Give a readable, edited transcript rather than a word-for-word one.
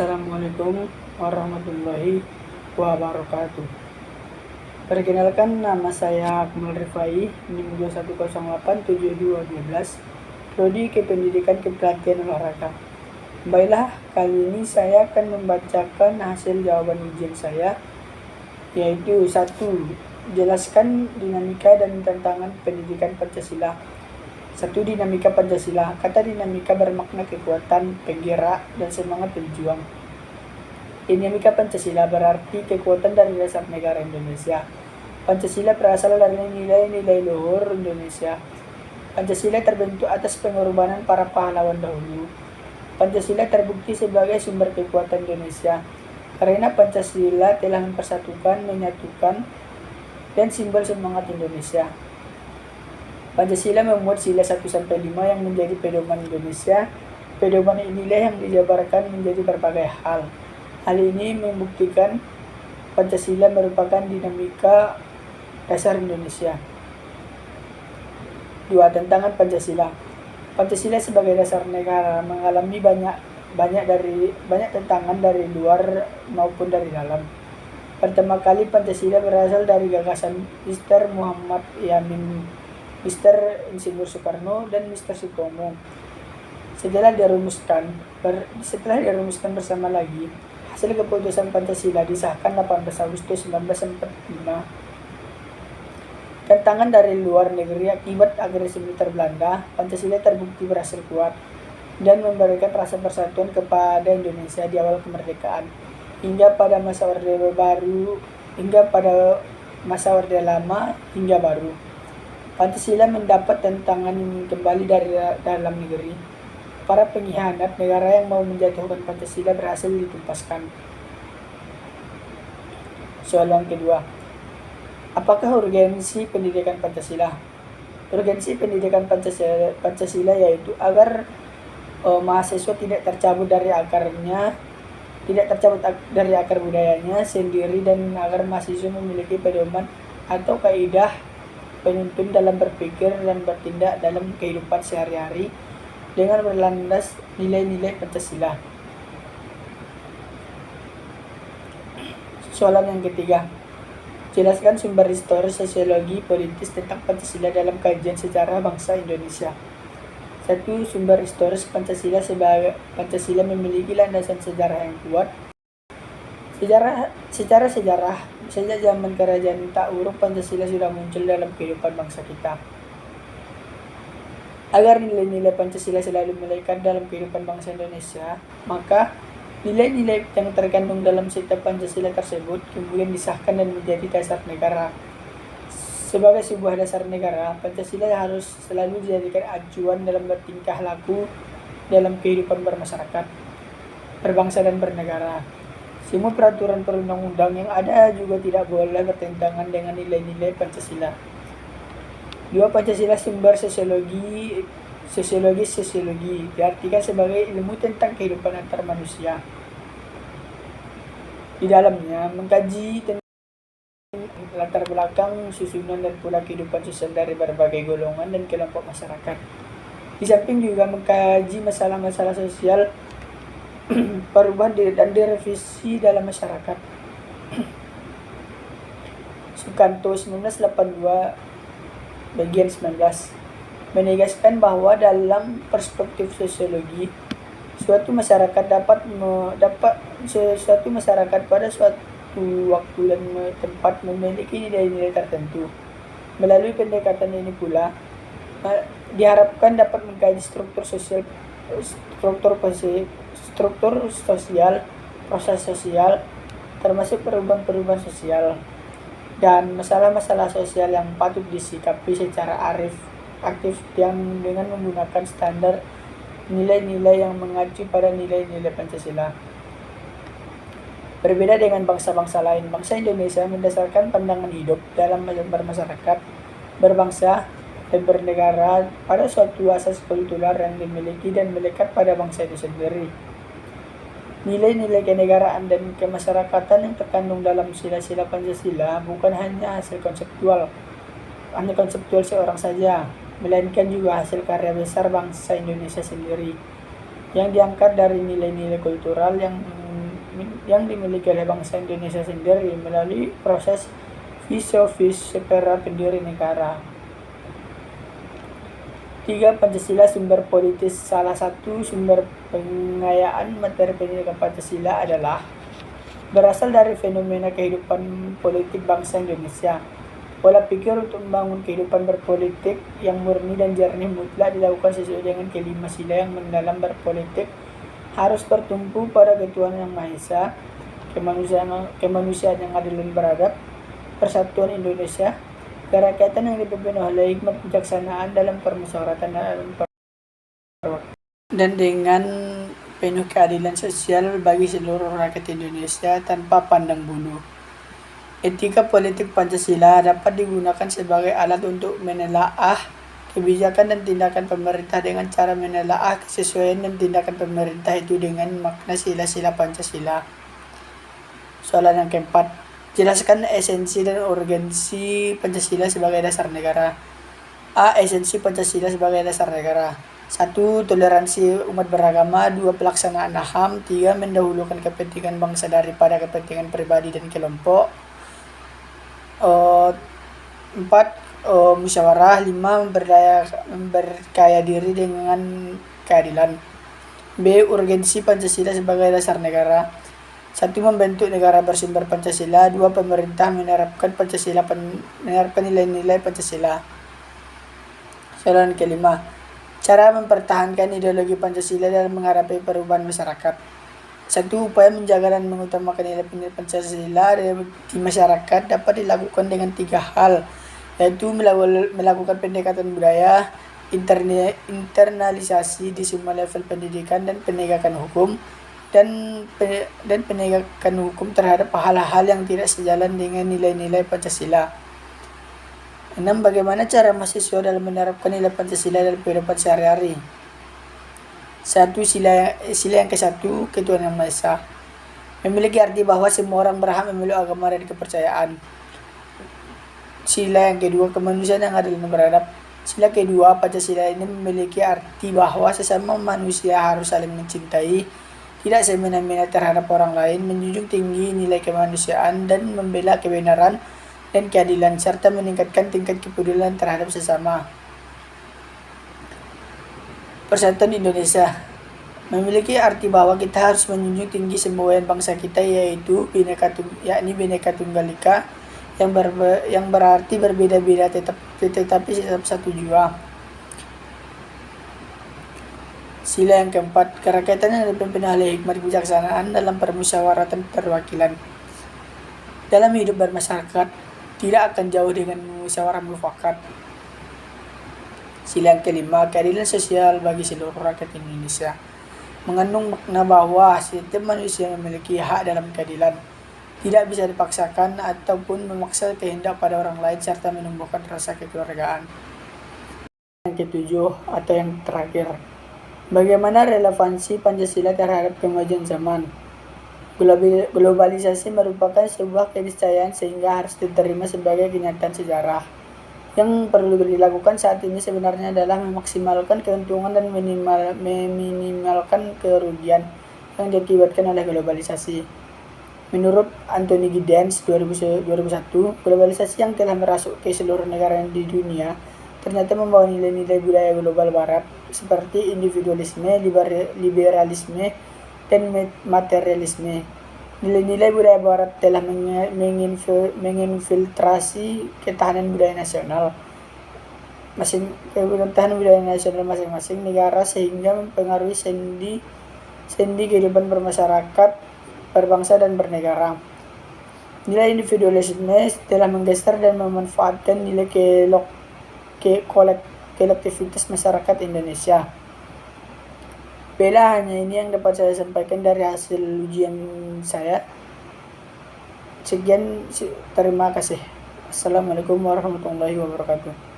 Assalamualaikum warahmatullahi wabarakatuh. Perkenalkan, nama saya Akmal Rifai, NIM 21087212, Prodi Kependidikan Kepelatihan Olahraga. Baiklah, kali ini saya akan membacakan hasil jawaban ujian saya, yaitu 1. Jelaskan dinamika dan tantangan pendidikan Pancasila. 1. Dinamika Pancasila. Kata dinamika bermakna kekuatan, penggerak, dan semangat berjuang. Dinamika Pancasila berarti kekuatan dari dasar negara Indonesia. Pancasila berasal dari nilai-nilai luhur Indonesia. Pancasila terbentuk atas pengorbanan para pahlawan dahulu. Pancasila terbukti sebagai sumber kekuatan Indonesia karena Pancasila telah mempersatukan, menyatukan, dan simbol semangat Indonesia. Pancasila memuat sila 1-5 yang menjadi pedoman Indonesia. Pedoman inilah yang dijabarkan menjadi berbagai hal. Hal ini membuktikan Pancasila merupakan dinamika dasar Indonesia. 2. Tantangan Pancasila. Pancasila sebagai dasar negara mengalami banyak tantangan dari luar maupun dari dalam. Pertama kali Pancasila berasal dari gagasan Mr. Muhammad Yamin, Mr. Insinyur Soekarno, dan Mr. Sutomo. Setelah dirumuskan bersama lagi, hasil keputusan Pancasila disahkan 18 Agustus 1945. Tantangan dari luar negeri akibat agresi militer Belanda, Pancasila terbukti berhasil kuat dan memberikan rasa persatuan kepada Indonesia di awal kemerdekaan hingga pada masa Orde Lama hingga baru. Pancasila mendapat tantangan kembali dari dalam negeri. Para pengkhianat negara yang mau menjatuhkan Pancasila berhasil ditumpaskan. Soalan kedua, apakah urgensi pendidikan Pancasila? Urgensi pendidikan Pancasila yaitu agar mahasiswa tidak tercabut dari akar budayanya sendiri, dan agar mahasiswa memiliki pedoman atau kaidah penuntun dalam berpikir dan bertindak dalam kehidupan sehari-hari dengan berlandas nilai-nilai Pancasila. Soalan yang ketiga, jelaskan sumber historis, sosiologi, politis tentang Pancasila dalam kajian sejarah bangsa Indonesia. 1. Sumber historis Pancasila. Pancasila memiliki landasan sejarah yang kuat. Secara sejarah, sejak zaman kerajaan tak uruk, Pancasila sudah muncul dalam kehidupan bangsa kita. Agar nilai-nilai Pancasila selalu melekat dalam kehidupan bangsa Indonesia, maka nilai-nilai yang terkandung dalam setiap Pancasila tersebut kemudian disahkan dan menjadi dasar negara. Sebagai sebuah dasar negara, Pancasila harus selalu dijadikan acuan dalam bertingkah laku dalam kehidupan bermasyarakat, berbangsa, dan bernegara. Semua peraturan perundang-undang yang ada juga tidak boleh bertentangan dengan nilai-nilai Pancasila. 2. Pancasila sumber sosiologi diartikan sebagai ilmu tentang kehidupan antar manusia. Di dalamnya mengkaji tentang latar belakang, susunan, dan pula kehidupan sosial dari berbagai golongan dan kelompok masyarakat. Di samping juga mengkaji masalah-masalah sosial, perubahan dan direvisi dalam masyarakat. Sukanto 1982 bagian 19 menegaskan bahwa dalam perspektif sosiologi, suatu masyarakat pada suatu waktu dan tempat memiliki nilai-nilai tertentu. Melalui pendekatan ini pula diharapkan dapat mengkaji struktur sosial, proses sosial, termasuk perubahan-perubahan sosial, dan masalah-masalah sosial yang patut disikapi secara aktif dengan menggunakan standar nilai-nilai yang mengacu pada nilai-nilai Pancasila. Berbeda dengan bangsa-bangsa lain, bangsa Indonesia mendasarkan pandangan hidup dalam bermasyarakat, berbangsa, dan bernegara pada suatu asas kultural yang dimiliki dan melekat pada bangsa itu sendiri. Nilai-nilai kenegaraan dan kemasyarakatan yang terkandung dalam sila-sila Pancasila bukan hanya hasil konseptual seorang saja, melainkan juga hasil karya besar bangsa Indonesia sendiri, yang diangkat dari nilai-nilai kultural yang yang dimiliki oleh bangsa Indonesia sendiri melalui proses filosofis secara pendiri negara. 3. Pancasila sumber politis. Salah satu sumber pengayaan materi pendidikan Pancasila adalah berasal dari fenomena kehidupan politik bangsa Indonesia. Pola pikir untuk membangun kehidupan berpolitik yang murni dan jernih mutlak dilakukan sesuai dengan kelima sila yang mendalam berpolitik harus bertumpu pada ketuhanan yang Maha Esa, kemanusiaan yang adil dan beradab, persatuan Indonesia, kerakyatan yang dipimpin oleh hikmat kebijaksanaan dalam permusyawaratan dan dengan penuh keadilan sosial bagi seluruh rakyat Indonesia tanpa pandang bulu. Etika politik Pancasila dapat digunakan sebagai alat untuk menelaah kebijakan dan tindakan pemerintah dengan cara menelaah kesesuaian dan tindakan pemerintah itu dengan makna sila-sila Pancasila. Soalan yang keempat, jelaskan esensi dan urgensi Pancasila sebagai dasar negara. A. Esensi Pancasila sebagai dasar negara. 1. Toleransi umat beragama. 2. Pelaksanaan HAM. 3. Mendahulukan kepentingan bangsa daripada kepentingan pribadi dan kelompok. 4. Musyawarah. 5. Memberkaya diri dengan keadilan. B. Urgensi Pancasila sebagai dasar negara. 1. Membentuk negara bersumber Pancasila. 2. Pemerintah menerapkan nilai-nilai Pancasila. Soalan kelima, cara mempertahankan ideologi Pancasila dalam menghadapi perubahan masyarakat. 1. Upaya menjaga dan mengutamakan nilai-nilai Pancasila di masyarakat dapat dilakukan dengan 3 hal, yaitu melakukan pendekatan budaya, internalisasi di semua level pendidikan dan penegakan hukum, dan penegakan hukum terhadap hal-hal yang tidak sejalan dengan nilai-nilai Pancasila. 6. Bagaimana cara mahasiswa dalam menerapkan nilai Pancasila dalam kehidupan sehari-hari? 1. Sila yang ke-1, ketuhanan yang Maha Esa. Memiliki arti bahwa semua orang berhak memeluk agama dan kepercayaan. Sila yang kedua, kemanusiaan yang adil dan beradab. Sila kedua, Pancasila ini memiliki arti bahwa sesama manusia harus saling mencintai, tidak semena-mena terhadap orang lain, menjunjung tinggi nilai kemanusiaan dan membela kebenaran dan keadilan, serta meningkatkan tingkat kepedulian terhadap sesama. Persatuan Indonesia memiliki arti bahwa kita harus menjunjung tinggi semboyan bangsa kita, yaitu Bhinneka Tunggal Ika, yang berarti berbeda-beda tetapi tetap satu jua. Sila yang keempat, kerakyatan yang dipimpin oleh hikmat kebijaksanaan dalam permusyawaratan perwakilan. Dalam hidup bermasyarakat, tidak akan jauh dengan musyawarah mufakat. Sila yang kelima, keadilan sosial bagi seluruh rakyat Indonesia. Mengandung makna bahwa setiap manusia memiliki hak dalam keadilan, tidak bisa dipaksakan ataupun memaksa kehendak pada orang lain, serta menumbuhkan rasa kekeluargaan. Yang ketujuh atau yang terakhir, bagaimana relevansi Pancasila terhadap kemajuan zaman? Globalisasi merupakan sebuah keniscayaan sehingga harus diterima sebagai kenyataan sejarah. Yang perlu dilakukan saat ini sebenarnya adalah memaksimalkan keuntungan dan meminimalkan kerugian yang diakibatkan oleh globalisasi. Menurut Anthony Giddens 2001, globalisasi yang telah merasuk ke seluruh negara di dunia ternyata membawa nilai-nilai budaya global barat seperti individualisme, liberalisme, dan materialisme. Nilai-nilai budaya barat telah menginfiltrasi ketahanan budaya nasional masing-masing negara sehingga mempengaruhi sendi kehidupan bermasyarakat, berbangsa, dan bernegara. Nilai individualisme telah menggeser dan memanfaatkan nilai kolektivitas masyarakat Indonesia. Bella, hanya ini yang dapat saya sampaikan dari hasil ujian saya. Sekian, terima kasih. Assalamualaikum warahmatullahi wabarakatuh.